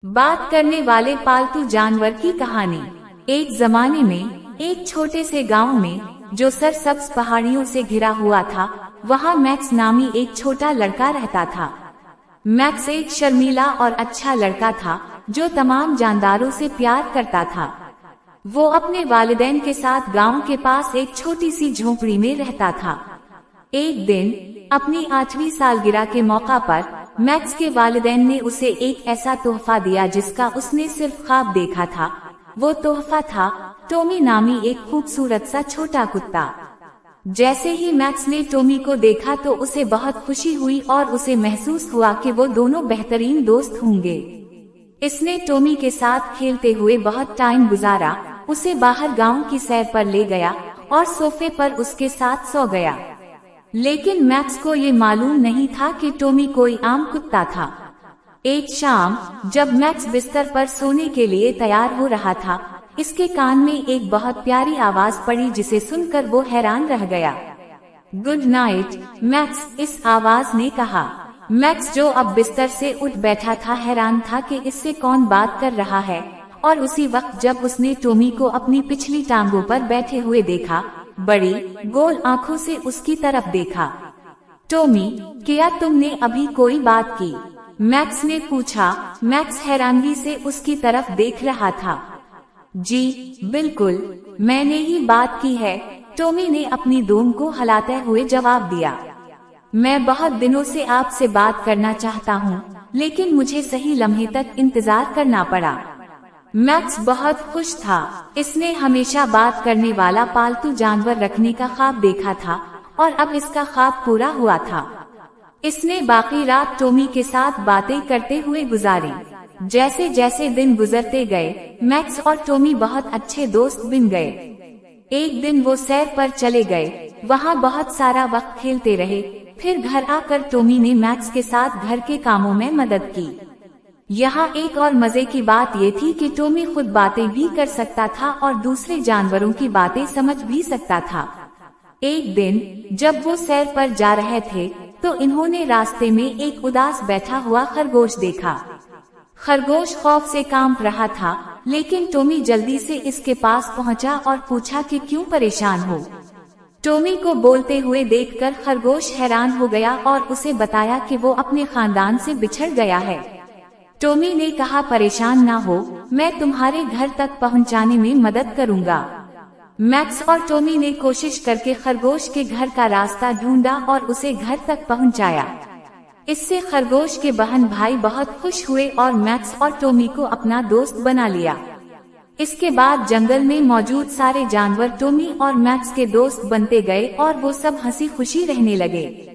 बात करने वाले पालतू जानवर की कहानी। एक जमाने में एक छोटे से गांव में, जो सरसब्ज पहाड़ियों से घिरा हुआ था, वहां मैक्स नामी एक छोटा लड़का रहता था। मैक्स एक शर्मीला और अच्छा लड़का था, जो तमाम जानदारों से प्यार करता था। वो अपने वालिदैन के साथ गांव के पास एक छोटी सी झोपड़ी में रहता था। एक दिन अपनी 8वीं सालगिरह के मौका पर मैक्स के वालिदैन ने उसे एक ऐसा तोहफा दिया जिसका उसने सिर्फ ख्वाब देखा था। वो तोहफा था टॉमी नामी एक खूबसूरत सा छोटा कुत्ता। जैसे ही मैक्स ने टॉमी को देखा तो उसे बहुत खुशी हुई और उसे महसूस हुआ कि वो दोनों बेहतरीन दोस्त होंगे। इसने टॉमी के साथ खेलते हुए बहुत टाइम गुजारा, उसे बाहर गांव की सैर पर ले गया और सोफे पर उसके साथ सो गया। लेकिन मैक्स को ये मालूम नहीं था कि टॉमी कोई आम कुत्ता था। एक शाम जब मैक्स बिस्तर पर सोने के लिए तैयार हो रहा था, इसके कान में एक बहुत प्यारी आवाज पड़ी जिसे सुनकर वो हैरान रह गया। गुड नाइट मैक्स, इस आवाज ने कहा। मैक्स, जो अब बिस्तर से उठ बैठा था, हैरान था कि इससे कौन बात कर रहा है। और उसी वक्त जब उसने टॉमी को अपनी पिछली टांगों पर बैठे हुए देखा, बड़ी गोल आंखों से उसकी तरफ देखा। टॉमी, क्या तुमने अभी कोई बात की? मैक्स ने पूछा। मैक्स हैरानगी से उसकी तरफ देख रहा था। जी बिल्कुल, मैंने ही बात की है, टॉमी ने अपनी दूम को हिलाते हुए जवाब दिया। मैं बहुत दिनों से आपसे बात करना चाहता हूँ, लेकिन मुझे सही लम्हे तक इंतजार करना पड़ा। मैक्स बहुत खुश था। इसने हमेशा बात करने वाला पालतू जानवर रखने का ख्वाब देखा था और अब इसका ख्वाब पूरा हुआ था। इसने बाकी रात टॉमी के साथ बातें करते हुए गुजारी। जैसे जैसे दिन गुजरते गए, मैक्स और टॉमी बहुत अच्छे दोस्त बन गए। एक दिन वो सैर पर चले गए, वहाँ बहुत सारा वक्त खेलते रहे। फिर घर आकर टॉमी ने मैक्स के साथ घर के कामों में मदद की। यहाँ एक और मजे की बात ये थी कि टॉमी खुद बातें भी कर सकता था और दूसरे जानवरों की बातें समझ भी सकता था। एक दिन जब वो सैर पर जा रहे थे, तो इन्होंने रास्ते में एक उदास बैठा हुआ खरगोश देखा। खरगोश खौफ से कांप रहा था, लेकिन टॉमी जल्दी से इसके पास पहुंचा और पूछा कि क्यों परेशान हो। टॉमी को बोलते हुए देखकर खरगोश हैरान हो गया और उसे बताया कि वो अपने खानदान से बिछड़ गया है। टॉमी ने कहा, परेशान ना हो, मैं तुम्हारे घर तक पहुंचाने में मदद करूंगा। मैक्स और टॉमी ने कोशिश करके खरगोश के घर का रास्ता ढूंढा और उसे घर तक पहुंचाया। इससे खरगोश के बहन भाई बहुत खुश हुए और मैक्स और टॉमी को अपना दोस्त बना लिया। इसके बाद जंगल में मौजूद सारे जानवर टॉमी और मैक्स के दोस्त बनते गए और वो सब हंसी खुशी रहने लगे।